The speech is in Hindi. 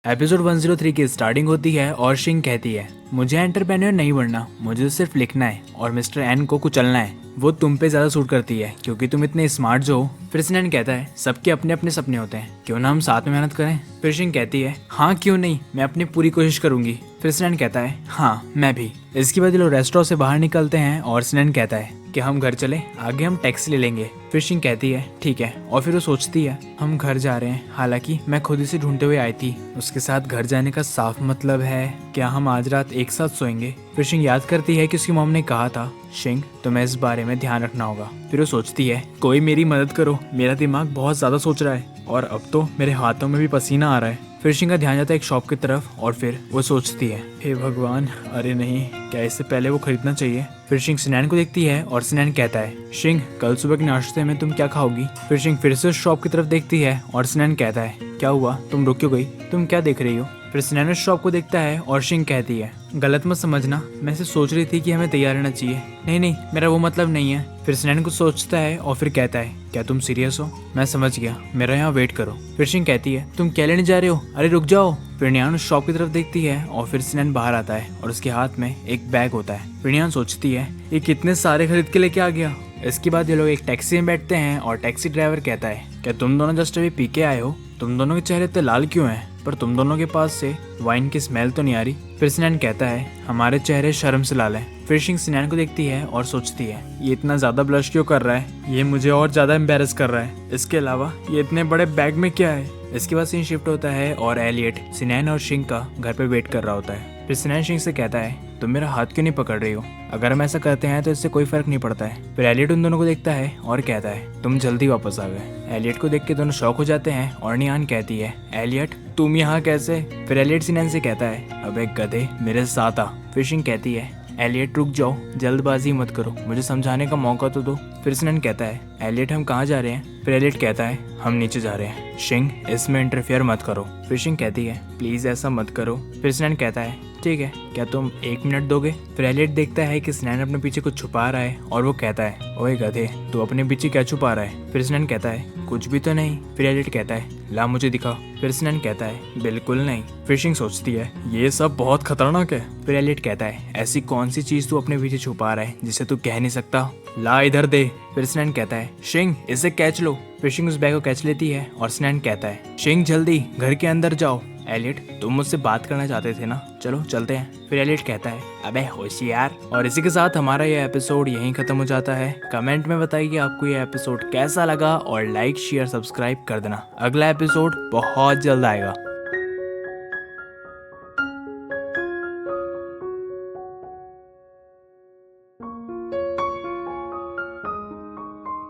एपिसोड 103 की स्टार्टिंग होती है और शिंग कहती है, मुझे एंटरप्रेन्योर नहीं बनना, मुझे सिर्फ लिखना है और मिस्टर एन को कुचलना है। वो तुम पे ज्यादा सूट करती है क्योंकि तुम इतने स्मार्ट जो हो। फिर सिनेन कहता है, सबके अपने अपने सपने होते हैं, क्यों ना हम साथ में मेहनत करें। फिर शिंग कहती है, हाँ क्यों नहीं, मैं अपनी पूरी कोशिश करूंगी। फिर सिनेन कहता है, हाँ मैं भी। इसके बाद ये लोग रेस्टोरेंट से बाहर निकलते हैं और सिनेन कहता है कि हम घर चले, आगे हम टैक्सी ले लेंगे। फिर शिंग कहती है ठीक है, और फिर वो सोचती है हम घर जा रहे हैं, हालांकि मैं खुद ही से ढूंढते हुए आई थी। उसके साथ घर जाने का साफ मतलब है क्या हम आज रात एक साथ सोएंगे। फिर शिंग याद करती है कि उसकी मॉम ने कहा था, शिंग तुम्हें इस बारे में ध्यान रखना होगा। फिर वो सोचती है कोई मेरी मदद करो, मेरा दिमाग बहुत ज्यादा सोच रहा है और अब तो मेरे हाथों में भी पसीना आ रहा है। फिर शिंग का ध्यान जाता है एक शॉप की तरफ और फिर वो सोचती है, हे भगवान, अरे नहीं, क्या इससे पहले वो खरीदना चाहिए। फिर शिंग सिनेन को देखती है और सिनेन कहता है, शिंग कल सुबह के नाश्ते में तुम क्या खाओगी। फिर शिंग फिर से शॉप की तरफ देखती है और सिनेन कहता है, क्या हुआ, तुम रुक क्यों गई, तुम क्या देख रही हो। फिर सिनेन उस शॉप को देखता है और शिंग कहती है, गलत मत समझना, मैं ऐसे सोच रही थी कि हमें तैयार रहना चाहिए। नहीं नहीं, मेरा वो मतलब नहीं है। फिर सिनेन कुछ सोचता है और फिर कहता है, क्या तुम सीरियस हो, मैं समझ गया, मेरा यहाँ वेट करो। फिर शिंग कहती है, तुम क्या लेने जा रहे हो, अरे रुक जाओ। फिर नियान उस शॉप की तरफ देखती है और फिर सिनेन बाहर आता है और उसके हाथ में एक बैग होता है। फिर नियान सोचती है, ये कितने सारे खरीद के लेके आ गया। इसके बाद ये लोग एक टैक्सी में बैठते हैं और टैक्सी ड्राइवर कहता है, क्या तुम दोनों जस्ट अभी पी के आए हो, तुम दोनों के चेहरे इतने लाल क्यों हैं, पर तुम दोनों के पास से वाइन की स्मेल तो नहीं आ रही। फिर सिनेन कहता है, हमारे चेहरे शर्म से लाल हैं। फिर शिंग सिनेन को देखती है और सोचती है, ये इतना ज्यादा ब्लश क्यों कर रहा है, ये मुझे और ज्यादा एम्बेरस कर रहा है, इसके अलावा ये इतने बड़े बैग में क्या है। इसके बाद सीन शिफ्ट होता है और एलियट सिनेन और शिंग का घर पे वेट कर रहा होता है। फिर सिनेन शिंग से कहता है, तुम मेरा हाथ क्यों नहीं पकड़ रही हो, अगर हम ऐसा करते हैं तो इससे कोई फर्क नहीं पड़ता है। फिर एलियट उन दोनों को देखता है और कहता है, तुम जल्दी वापस आ गए। एलियट को देख के दोनों शॉक हो जाते हैं और नियान कहती है, एलियट तुम यहाँ कैसे। फिर एलियट सिनेन से कहता है, अबे गधे, मेरे साथ आ। फिर शिंग कहती है, एलियट रुक जाओ, जल्दबाजी मत करो, मुझे समझाने का मौका तो दो। फिर सिनेन कहता है, एलियट हम कहाँ जा रहे हैं। फिर एलियट कहता है, हम नीचे जा रहे हैं, शिंग इसमें इंटरफेयर मत करो। फिर शिंग कहती है, प्लीज ऐसा मत करो। फिर सिनेन कहता है, ठीक है, क्या तुम 1 मिनट दोगे। फिर एलियट देखता है कि सिनेन अपने पीछे कुछ छुपा रहा है और वो कहता है, ओए गधे, तू अपने पीछे क्या छुपा रहा है। फिर सिनेन कहता है, कुछ भी तो नहीं। फिर एलियट कहता है, ला मुझे दिखा। फिर सिनेन कहता है, बिल्कुल नहीं। फिर शिंग सोचती है, ये सब बहुत खतरनाक है। फिर एलियट कहता है, ऐसी कौन सी चीज तू अपने पीछे छुपा रहा है जिसे तू कह नहीं सकता, ला इधर दे। फिर सिनेन कहता है, शिंग इसे कैच लो। फिर शिंग उस बैग को कैच लेती है और सिनेन कहता है, शिंग जल्दी घर के अंदर जाओ। एलियट तुम मुझसे बात करना चाहते थे ना, चलो चलते हैं। फिर एलियट कहता है, अबे होशियार। और इसी के साथ हमारा ये एपिसोड यहीं खत्म हो जाता है। कमेंट में बताइए कि आपको ये एपिसोड कैसा लगा और लाइक शेयर सब्सक्राइब कर देना। अगला एपिसोड बहुत जल्द आएगा।